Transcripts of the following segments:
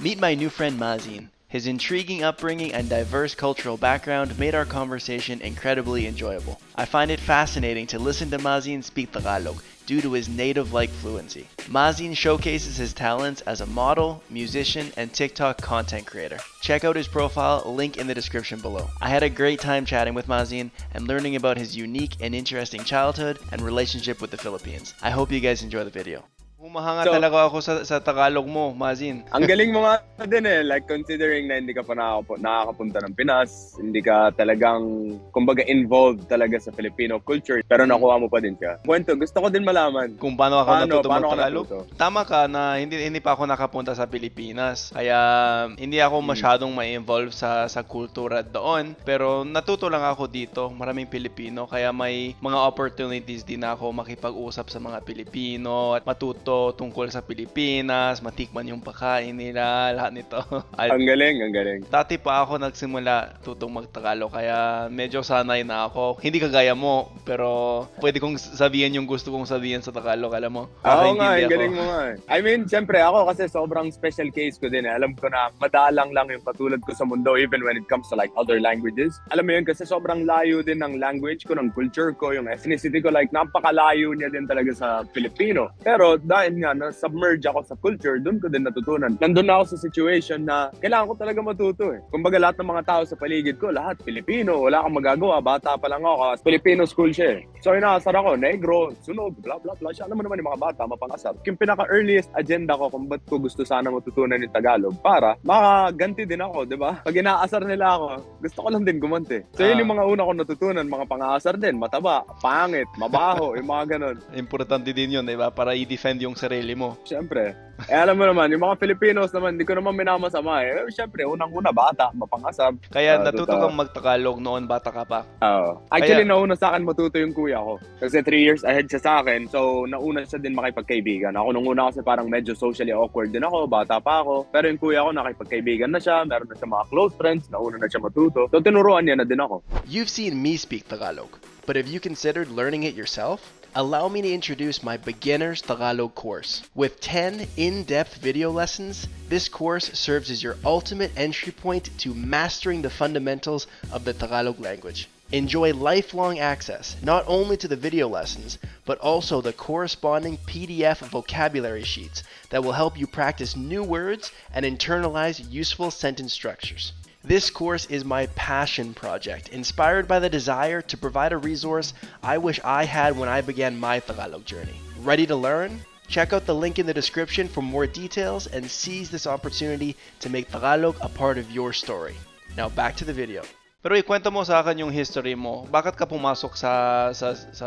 Meet my new friend Mazin. His intriguing upbringing and diverse cultural background made our conversation incredibly enjoyable. I find it fascinating to listen to Mazin speak Tagalog due to his native-like fluency. Mazin showcases his talents as a model, musician, and TikTok content creator. Check out his profile, link in the description below. I had a great time chatting with Mazin and learning about his unique and interesting childhood and relationship with the Philippines. I hope you guys enjoy the video. Humahanga talaga ako sa Tagalog mo, Mazin. Ang galing mo nga din eh, like considering na hindi ka pa nakakapunta ng Pinas, hindi ka talagang, kumbaga, involved talaga sa Filipino culture, pero nakuha mo pa din siya. Kwento, gusto ko din malaman. Kung paano ako natuto paano mag-Tagalog? Tama ka na hindi pa ako nakapunta sa Pilipinas. Kaya hindi ako masyadong ma-involve sa kultura doon. Pero natuto lang ako dito. Maraming Pilipino. Kaya may mga opportunities din ako makipag-usap sa mga Pilipino at matuto tungkol sa Pilipinas, matikman yung pagkain nila, lahat nito. Ang galing, ang galing. Dati pa ako nagsimula tutong mag-Tagalog, kaya medyo sanay na ako. Hindi kagaya mo, pero pwede kong sabihin yung gusto kong sabihin sa Tagalog, alam mo? Oo nga, ang galing mo nga eh. I mean, siyempre ako kasi sobrang special case ko din eh. Alam ko na madalang lang yung patulad ko sa mundo even when it comes to like other languages. Alam mo yun, kasi sobrang layo din ng language ko, ng culture ko, yung ethnicity ko, like napakalayo niya din talaga sa Filipino. Pero dahil nga na-submerge ako sa culture, doon ko din natutunan. Nandun na ako sa situation na kailangan ko talaga matuto eh. Kumbaga lahat ng mga tao sa paligid ko, lahat Pilipino, wala kang magagawa, bata pa lang ako, Filipino school siya eh. So inaasar ako, negro, sunog, blah blah blah. Siya, alam mo naman yung mga bata, mapangasar. Yung pinaka-earliest agenda ko kung ba't ko gusto sana matutunan yung Tagalog para makaganti din ako, di ba? Pag inaasar nila ako, gusto ko lang din gumanti. So yun yung mga una kong natutunan, mga pang-aasar din, mataba, pangit, mabaho, yung mga ganon. Importante din yun, di ba? Para i-defend yung sarili mo. Siyempre. Alam mo naman, yung mga Filipinos naman, hindi ko naman minamasama eh. Siyempre, unang-una, bata, mapangasab. Kaya natuto kang mag-Tagalog noon, bata ka pa? Oo. Actually, nauna sa akin matuto yung kuya ko. Kasi 3 years ahead siya sa akin, so nauna siya din makipagkaibigan. Ako nung una kasi parang medyo socially awkward din ako, bata pa ako. Pero yung kuya ko nakipagkaibigan na siya, meron na siya mga close friends, nauna na siya matuto. So tinuruan niya na din ako. You've seen me speak Tagalog, but have you considered learning it yourself? Allow me to introduce my Beginner's Tagalog course. With 10 in-depth video lessons, this course serves as your ultimate entry point to mastering the fundamentals of the Tagalog language. Enjoy lifelong access, not only to the video lessons, but also the corresponding PDF vocabulary sheets that will help you practice new words and internalize useful sentence structures. This course is my passion project, inspired by the desire to provide a resource I wish I had when I began my Tagalog journey. Ready to learn? Check out the link in the description for more details and seize this opportunity to make Tagalog a part of your story. Now back to the video. Pero ikwento mo sa akin yung history mo. Bakit ka pumasok sa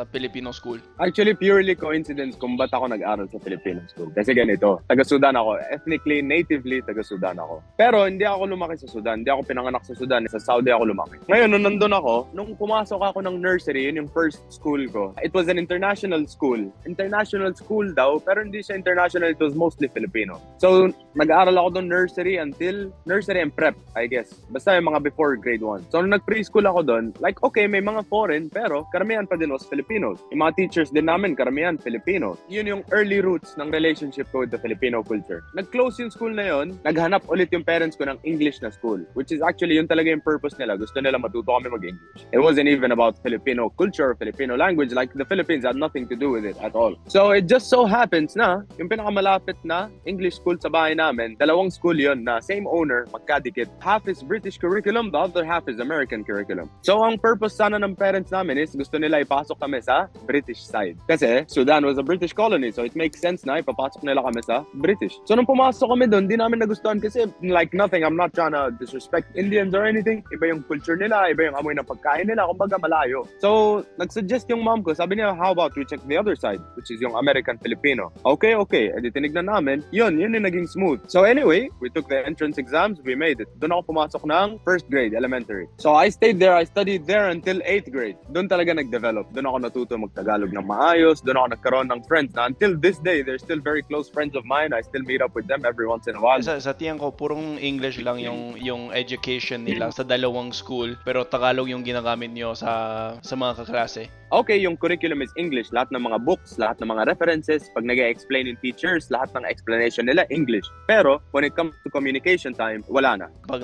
Filipino school? Actually, purely coincidence kung ba't ako nag-aral sa Filipino school. Kasi ganito, taga-Sudan ako. Ethnically, natively, taga-Sudan ako. Pero hindi ako lumaki sa Sudan. Hindi ako pinanganak sa Sudan. Sa Saudi ako lumaki. Ngayon, nung nandun ako, nung pumasok ako ng nursery, yun yung first school ko. It was an international school. International school daw, pero hindi siya international. It was mostly Filipino. So, nag-aaral ako doon nursery until nursery and prep, I guess. Basta yung mga before grade 1. So, nung nag-preschool ako doon, like, okay, may mga foreign, pero karamihan pa din was Filipinos. Yung mga teachers din namin, karamihan Filipino. Yun yung early roots ng relationship ko with the Filipino culture. Nag-close yung school na yun, naghanap ulit yung parents ko ng English na school, which is actually yun talaga yung purpose nila. Gusto nila matuto kami mag-English. It wasn't even about Filipino culture, Filipino language, like the Philippines had nothing to do with it at all. So, it just so happens na, yung pinakamalapit na English school sa bahay namin, dalawang school yun na same owner, magkadikit. Half is British curriculum, the other half is American curriculum. So, ang purpose sana ng parents namin is gusto nila ipasok kami sa British side. Kasi Sudan was a British colony, so it makes sense na ipapasok nila kami sa British. So, nung pumasok kami doon, di namin nagustuhan kasi like nothing, I'm not trying to disrespect Indians or anything. Iba yung culture nila, iba yung amoy ng pagkain nila, kumbaga malayo. So, nag-suggest yung mom ko, sabi niya, how about we check the other side, which is yung American Filipino. Okay. Edi tinignan namin, yun yung naging smooth. So anyway, we took the entrance exams, we made it. Doon ako pumasok ng first grade, elementary. So I stayed there, I studied there until 8th grade. Doon talaga nag-develop. Doon ako natuto mag-Tagalog ng maayos, doon ako nagkaroon ng friends na until this day, they're still very close friends of mine. I still meet up with them every once in a while. Sa tiyan ko, purong English lang yung education nila sa dalawang school, pero Tagalog yung ginagamit nyo sa mga kaklase. Okay, yung curriculum is English. Lahat ng mga books, lahat ng mga references, pag nag-explain in teachers, lahat ng explanation nila, English. Pero, when it comes to communication time, wala na. Pag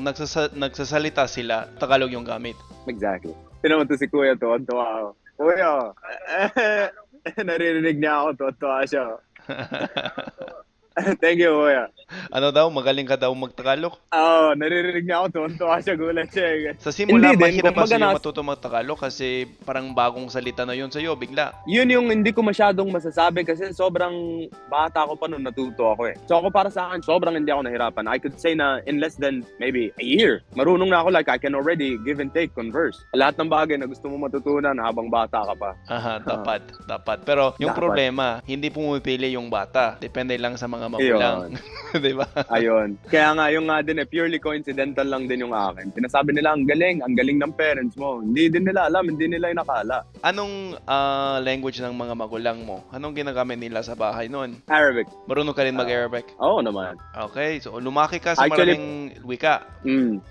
nagsasalita sila, Tagalog yung gamit. Exactly. Tinaman to si Kuya to, tuwa ako. Kuya, naririnig niya ako, tuwa siya. Thank you, Kuya. Ano daw, magaling ka daw magtagalog? Oo, naririnig niya ako, tuwa siya, gulat siya. Sa simula, Hindi din, mahirap pa kumbaga sa'yo matuto magtagalog kasi parang bagong salita na yun sa'yo, bigla. Yun yung hindi ko masyadong masasabi kasi sobrang bata ko pa nung natuto ako eh. So ako para sa akin, sobrang hindi ako nahirapan. I could say na in less than maybe a year, marunong na ako, like I can already give and take, converse. Lahat ng bagay na gusto mo matutunan habang bata ka pa. Aha, dapat. Pero yung Dapat. problema, hindi pumipili yung bata. Depende lang sa mga magulang. Di ba? Ayun. Kaya nga, yung nga din purely coincidental lang din yung akin. Sinasabi nila, ang galing ng parents mo. Hindi din nila alam, hindi nila inakala. Anong language ng mga magulang mo? Anong ginagamit nila sa bahay noon? Arabic. Marunong ka rin mag-Arabic? Oo naman. Okay, so lumaki ka sa Actually, maraming wika.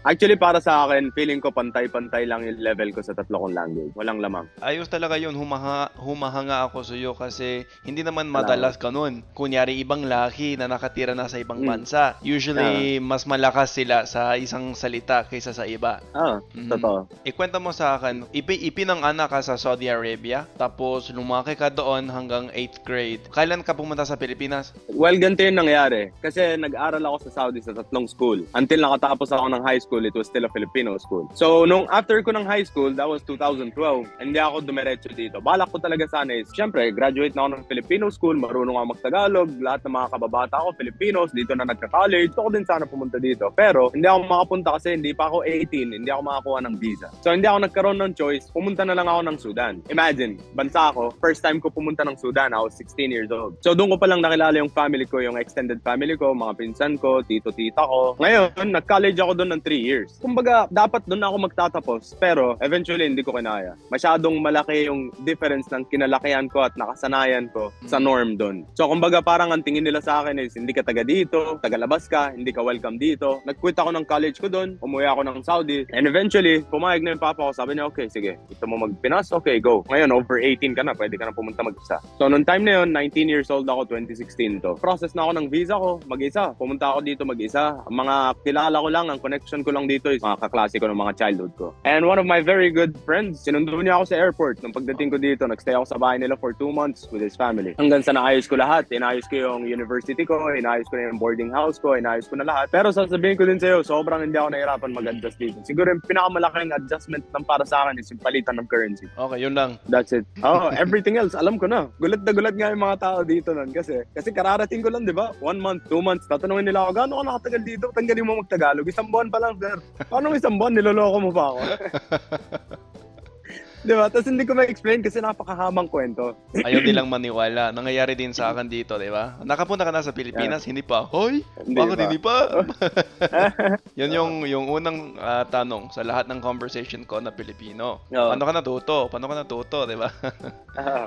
Actually, para sa akin, feeling ko pantay-pantay lang yung level ko sa tatlo kong language. Walang lamang. Ayos talaga yun, humahanga ako sa iyo kasi hindi naman madalas ganun. Kunyari, ibang lahi na nakatira na sa ibang bansa. Usually, mas malakas sila sa isang salita kaysa sa iba. Totoo. Ikwenta mo sa akin, ipinang-anak ka sa Saudi Arabia, tapos lumaki ka doon hanggang 8th grade. Kailan ka pumunta sa Pilipinas? Well, ganito yung nangyari. Kasi nag-aral ako sa Saudi sa 3 school. Until nakatapos ako ng high school, it was still a Filipino school. So, nung after ko ng high school, that was 2012, hindi ako dumiretso dito. Balak ko talaga sana is, syempre, graduate na ako ng Filipino school, marunong ako mag-Tagalog, lahat ng mga kababata ko, Filipinos, dito na nagka-college. Gusto ko din sana pumunta dito. Pero, hindi ako makapunta kasi hindi pa ako 18, hindi ako makakuha ng visa. So, hindi ako nagkaroon ng choice, pumunta na lang ako ng Sudan. Imagine, bansa ako, first time ko pumunta ng Sudan, I was 16 years old. So, doon ko palang nakilala yung family ko, yung extended family ko, mga pinsan ko, tito-tita ko. Ngayon, nag-college ako doon ng 3 years. Kumbaga, dapat doon ako magtatapos, pero eventually hindi ko kinaya. Masyadong malaki yung difference ng kinalakihan ko at nakasanayan ko sa norm doon. So, kumbaga, parang ang tingin nila sa akin is, hindi ka taga dito, taga-labas ka, hindi ka welcome dito. Nag-quit ako ng college ko doon, umuwi ako ng Saudi, and eventually, pumayag na yung papa ko, sabi niya, okay, sige, gusto mo mag-Pinas? Okay, go. Ngayon, over 18 ka na, pwede ka na pumunta mag-isa. So, noong time na yun, 19 years old ako, 2016 to. Process na ako ng visa ko, mag-isa. Pumunta ako dito mag-isa. Ang mga kilala ko lang, ang connection ko lang dito is mga kaklase ko ng mga childhood ko. And one of my very good friends, sinundo niya ako sa airport. Nung pagdating ko dito, nagstay ako sa bahay nila for 2 months with his family. Hanggang sa naayos ko lahat. Inayos ko yung university ko, inayos ko na yung boarding house ko, inayos ko na lahat. Pero sasabihin ko din sa'yo, sobrang hindi ako nahirapan mag-adjust dito. Siguro yung pinakamalaking adjustment ng para sa akin is yung palitan ng currency. Okay, yun lang. That's it. Everything else, alam ko na. Gulat na gulat nga yung mga tao dito nun. Kasi kararating ko lang, di ba? 1 month, 2 months, tatanungin nila ako, gaano ka nakatagal dito? Tanggalin mo magtagalog. 1 buwan pa lang, sir. Paano 1 buwan? Niloloko mo pa ako. Di ba? Tapos hindi ko ma-explain kasi napakahamang kwento. Ayaw nilang maniwala. Nangyayari din sa akin dito, di ba? Nakapunta ka na sa Pilipinas, hindi pa. Hoy, bakit hindi pa? Yan yung unang tanong sa lahat ng conversation ko na Pilipino. Paano ka natuto, di ba?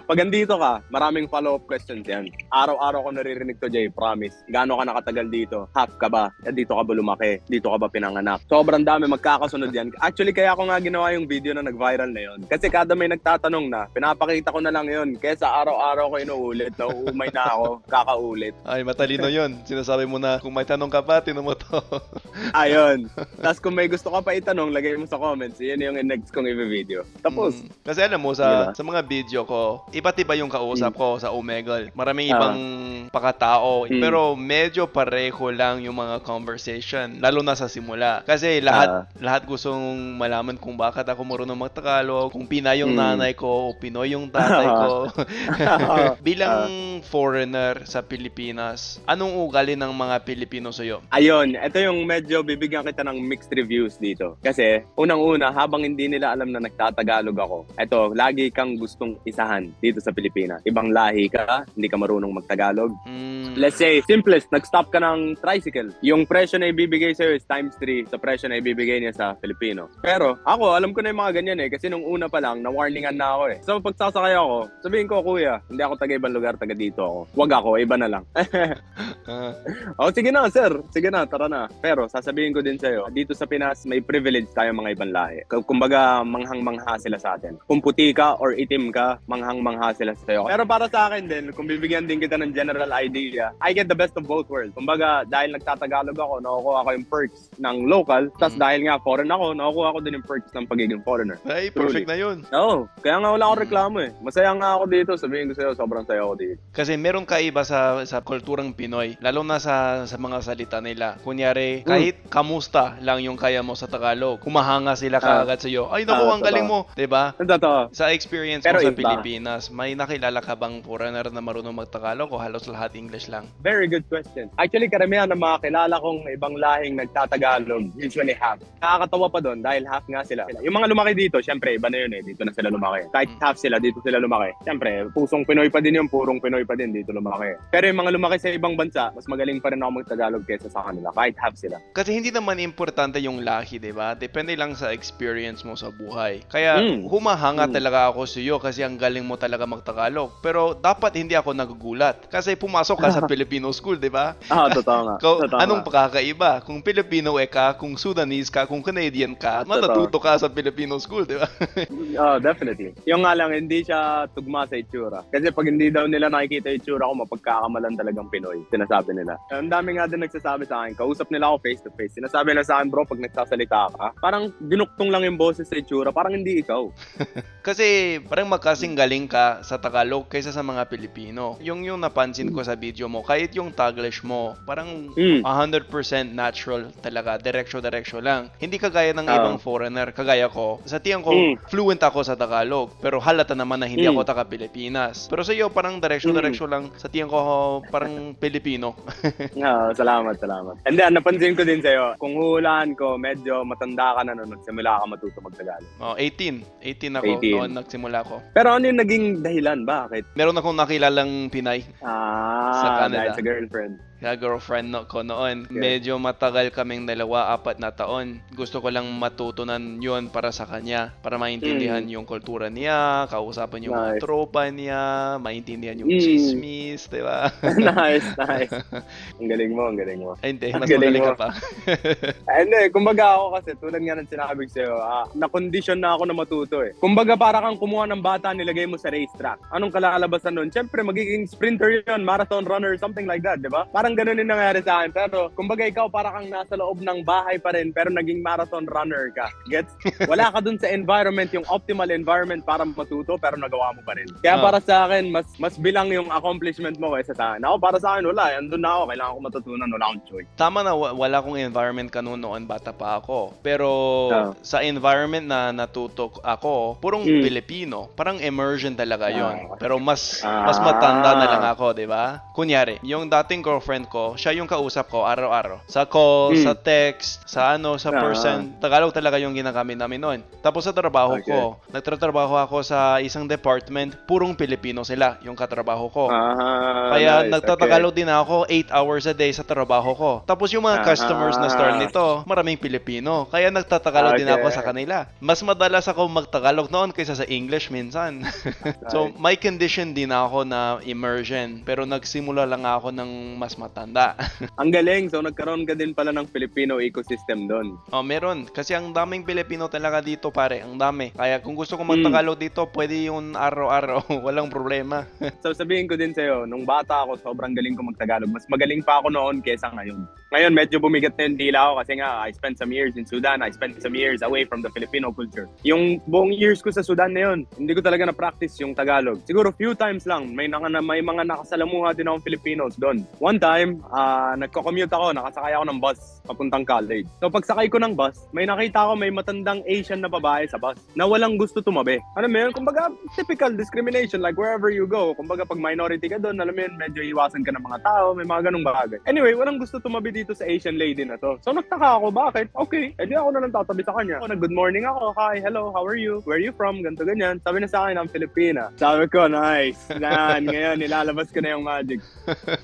Pag andito ka, maraming follow-up questions yan. Araw-araw ko naririnig to, Jay, promise. Gaano ka nakatagal dito? Half ka ba? Dito ka ba lumaki? Dito ka ba pinanganak? Sobrang dami, magkakasunod yan. Actually, kaya ako nga ginawa yung video na nag-viral na yun. Kasi kada may nagtatanong na, pinapakita ko na lang yun. Kesa araw-araw ko inuulit, nauumay na ako, kakaulit. Ay, matalino yun. Sinasabi mo na, kung may tanong ka pa, tinan mo to. Ayun. Tapos kung may gusto ka pa itanong, lagay mo sa comments. Yan yung next kong i-video. Tapos. Kasi alam mo, sa mga video ko, iba't iba yung kausap ko sa Omegle. Maraming ibang pakatao. Pero medyo pareho lang yung mga conversation. Lalo na sa simula. Kasi lahat gustong malaman kung bakit ako marunong magtagalog, kung Pinay yung nanay ko, o Pinoy yung tatay ko. Bilang foreigner sa Pilipinas, anong ugali ng mga Pilipino sa'yo? Ayun, ito yung medyo bibigyan kita ng mixed reviews dito. Kasi, unang-una, habang hindi nila alam na nagtatagalog ako, ito, lagi kang gustong isahan dito sa Pilipinas. Ibang lahi ka, hindi ka marunong magtagalog, Let's say, simplest, nag-stop ka ng tricycle. Yung presyo na ibibigay sa'yo is times 3 sa presyo na ibibigay niya sa Filipino. Pero ako, alam ko na yung mga ganyan kasi nung una pa lang, na-warningan na ako So pagsasakay ako, sabihin ko, kuya, hindi ako taga ibang lugar, taga dito ako. Wag ako, iba na lang. Sige na, sir. Sige na, tara na. Pero sasabihin ko din sa'yo, dito sa Pinas, may privilege tayo mga ibang lahi. Kumbaga, manghang-mangha sila sa atin. Kung puti ka or itim ka, manghang-mangha sila sa'yo. Pero para sa akin din, kung bibigyan din kita ng general idea, I get the best of both worlds. Kumbaga, dahil nagtatagalog ako, nakukuha ko yung perks ng local, tas dahil nga foreign ako, nakukuha ko din yung perks ng pagiging foreigner. Ay, perfect na yun. Oo, kaya nga wala akong reklamo Masaya nga ako dito, sabihin ko sa'yo, sobrang saya ako dito. Kasi meron kaiba sa kulturang Pinoy, lalo na sa mga salita nila. Kunyari, kahit kamusta lang yung kaya mo sa Tagalog, humahanga sila kaagad sa'yo. Ay, naku, ang galing mo. Diba? Totoo. Sa experience mo sa Pilipinas, may nakilala ka bang foreigner na marunong magtagalog o halos lahat English lang? Very good question. Actually, karamihan ng mga kilala kong ibang lahing nagtatagalog, usually half. Nakakatawa pa doon dahil half nga sila. Yung mga lumaki dito, syempre, iba na yun dito na sila lumaki. Kahit half sila, dito sila lumaki. Syempre, pusong Pinoy pa din yung purong Pinoy pa din dito lumaki. Pero yung mga lumaki sa ibang bansa, mas magaling pa rin ako magtagalog kaysa sa kanila, kahit half sila. Kasi hindi naman importante yung lahi, diba? Depende lang sa experience mo sa buhay. Kaya humahanga talaga ako sa iyo kasi ang galing mo talaga magtagalog. Pero dapat hindi ako nagugulat kasi pumasok ka sa Filipino school, diba? Totoo nga. Anong pakakaiba? Kung Filipino ka, kung Sudanese ka, kung Canadian ka, matututo ka sa Filipino school, diba? Definitely. Yung nga lang, hindi siya tugma sa itsura. Kasi pag hindi daw nila nakikita yung itsura ko, mapagkakamalan talagang Pinoy. Sinasabi nila. Ang dami nga din nagsasabi sa akin. Kausap nila ako face to face. Sinasabi nila sa akin, bro, pag nagsasalita ka, parang dinuktong lang yung boses sa itsura. Parang hindi ikaw. Kasi parang magkasing galing ka sa Tagalog kaysa sa mga Pilipino. Yung napansin ko sa video mo, kahit yung Taglish mo, parang 100% natural talaga. Diretso lang. Hindi kagaya ng ibang foreigner. Kagaya ko. Sa tingin ko, fluent ako sa Tagalog. Pero halata naman na hindi ako taga-Pilipinas. Pero sa iyo, parang diretso lang. Sa tingin ko, parang Pilipino. Salamat. And then, napansin ko din sa'yo, kung hulaan ko, medyo matanda ka na noon, nagsimula ka matuto mag-Tagalog. 18 ako noon nagsimula ko. Pero ano yung naging dahilan? Bakit? Meron akong nakilalang Pinay sa Canada. Dahil sa girlfriend. Girlfriend ko noon. Medyo matagal kaming 2-4 na taon. Gusto ko lang matutunan yun para sa kanya. Para maintindihan yung kultura niya, kausapan yung mga tropa niya, maintindihan yung chismis, diba? Nice. Ang galing mo. Ay, hindi, mas magaling ka pa. Hindi, kumbaga ako kasi, tulad nga ng sinabi ko sa'yo, na-condition na ako na matuto Kumbaga para kang kumuha ng bata, nilagay mo sa racetrack. Anong kalalabasan nun? Siyempre, magiging sprinter yun, marathon runner, something like that, diba? Parang ganun yung nangyari sa akin. Pero, kumbaga ikaw para kang nasa loob ng bahay pa rin, pero naging marathon runner ka. Gets? Wala ka dun sa environment, yung optimal environment para matuto, pero nagawa mo pa rin. Kaya para sa akin, mas bilang yung accomplishment mo kaysa sa akin. Ako, para sa akin, wala. Andun na ako. Kailangan ko matutunan. Wala akong choice. Tama na, wala akong environment ka noon, bata pa ako. Pero, sa environment na natuto ako, purong Pilipino. Parang immersion talaga yon. Pero mas matanda na lang ako, di ba? Kunyari, yung dating girlfriend ko, siya yung kausap ko araw-araw. Sa call, sa text, sa person. Tagalog talaga yung ginagamit namin noon. Tapos sa trabaho ko, nagtatrabaho ako sa isang department, purong Pilipino sila, yung katrabaho ko. Kaya nagtatagalog din ako 8 hours a day sa trabaho ko. Tapos yung mga customers na store nito, maraming Pilipino. Kaya nagtatagalog din ako sa kanila. Mas madalas ako magtagalog noon kaysa sa English minsan. So, may condition din ako na immersion. Pero nagsimula lang ako ng mas matanda. Ang galing. So, nagkaroon ka din pala ng Filipino ecosystem doon. Meron. Kasi ang daming Pilipino talaga dito, pare. Ang dami. Kaya kung gusto ko magtagalog dito, pwede yun araw-araw. Walang problema. So, sabihin ko din sa'yo, nung bata ako, sobrang galing ko magtagalog. Mas magaling pa ako noon kaysa ngayon. Ngayon, medyo bumigat na yung dila ako kasi nga, I spent some years in Sudan. I spent some years away from the Filipino culture. Yung buong years ko sa Sudan na yun, hindi ko talaga na-practice yung Tagalog. Siguro few times lang. May mga nakasalamuha din akong Filipinos doon. One time, time, nagko-commute ako, nakasakay ako ng bus papuntang college. So pagsakay ko ng bus, may nakita ako may matandang Asian na babae sa bus na walang gusto tumabi. Alam mo yun? Kumbaga, typical discrimination like wherever you go. Kumbaga, pag minority ka doon, alam mo yun, medyo iwasan ka ng mga tao, may mga ganung bagay. Anyway, walang gusto tumabi dito sa Asian lady na to. So nagtaka ako, bakit? Okay, edi ako na lang tatabi sa kanya. So, nag-good morning ako, hi, hello, how are you? Where are you from? Ganto ganyan. Sabi na sa akin, I'm Filipina. Sabi ko, nice. Yan, ngayon, nilalabas ko na yung magic.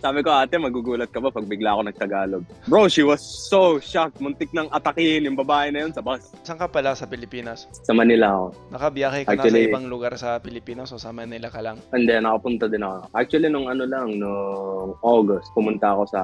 Sabi ko, ate, magugulat ka ba pag bigla ako nagtagalog? Bro, she was so shocked. Muntik nang atakihin yung babae na yun sa bus. Saan ka pala sa Pilipinas? Sa Manila ako. Nakabiyahe ka na Actually, sa ibang lugar sa Pilipinas o sa Manila ka lang? Hindi, nakapunta din ako. Actually, nung August, pumunta ako sa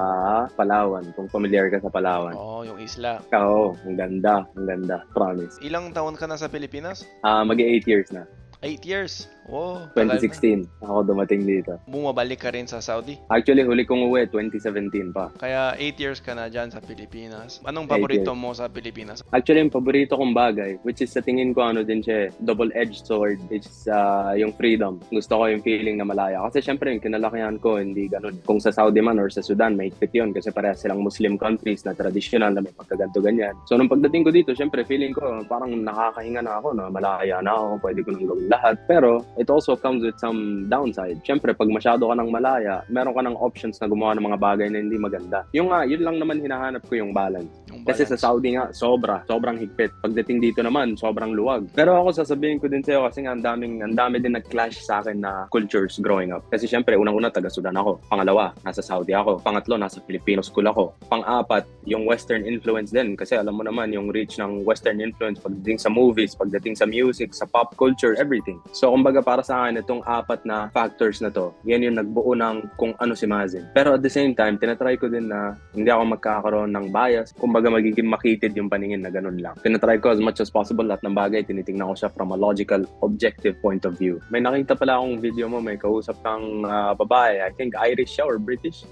Palawan. Kung familiar ka sa Palawan. Oo, yung isla. Oo, ang ganda. Ang ganda. Promise. Ilang taon ka na sa Pilipinas? Mag-8 years na. 8 years. Wow, tagal na. 2016, ako dumating dito. Bumabalik ka rin sa Saudi? Actually, huli kong uwi, 2017 pa. Kaya 8 years ka na dyan sa Pilipinas. Anong 8 paborito years. mo sa Pilipinas? Actually, yung paborito kong bagay, which is sa tingin ko din siya, double-edged sword, is yung freedom. Gusto ko yung feeling na malaya. Kasi syempre, yung kinalakihan ko, hindi ganun. Kung sa Saudi man or sa Sudan, may higpit yun kasi parehas silang Muslim countries na traditional na may pagkaganto ganyan. So, nung pagdating ko dito, syempre, feeling ko parang nakakahinga na ako, na malaya na ako, pwede ko nang gawin lahat. Pero, it also comes with some downside. Syempre, pag masyado ka ng malaya, meron ka ng options na gumawa ng mga bagay na hindi maganda. Yun lang naman hinahanap ko yung balance. Kasi sa Saudi nga, sobrang higpit. Pagdating dito naman, sobrang luwag. Pero ako sasabihin ko din sa'yo kasi nga ang dami din nag-clash sa akin na cultures growing up. Kasi syempre, unang-una, taga-Sudan ako. Pangalawa, nasa Saudi ako. Pangatlo, nasa Filipino school ako. Pang-apat, yung Western influence din. Kasi alam mo naman, yung reach ng Western influence pagdating sa movies, pagdating sa music, sa pop culture, everything. So, kumbaga para sa akin, itong 4 na factors na to, yan yung nagbuo ng kung ano si Mazin. Pero at the same time, tinatry ko din na hindi ako magkakaroon ng bias. Kumbaga magiging makitid yung paningin na ganun lang. Tinatry ko as much as possible lahat ng bagay, tinitingnan ko siya from a logical, objective point of view. May nakita pala akong video mo, may kausap kang babae. I think Irish siya or British.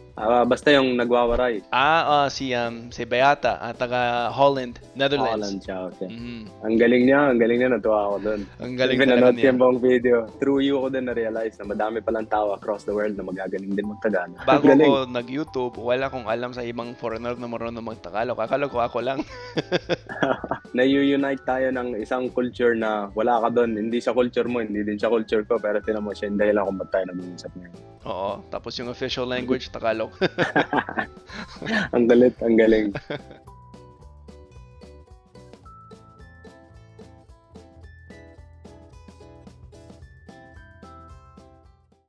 Basta yung nagwawaray. Si Beata, taga Holland, Netherlands. Holland siya, okay. Mhm. Ang galing niya, natuwa ako doon. Ang galing Pinanood talaga ko yung niya. buong video. Through you ko din na-realize na madami palang tao across the world na magagaling din magtagalog. Bago Galing. ko nag-YouTube, wala akong alam sa ibang foreigner na marunong magtagalog. Akala ko ako lang. Na-unite tayo ng isang culture na wala ka doon. Hindi siya culture mo, hindi din siya culture ko, pero tinan mo siya yung dahilan kung ba't tayo nag-uusap ngayon. Oo, tapos yung official language, Tagalog. Ang galing.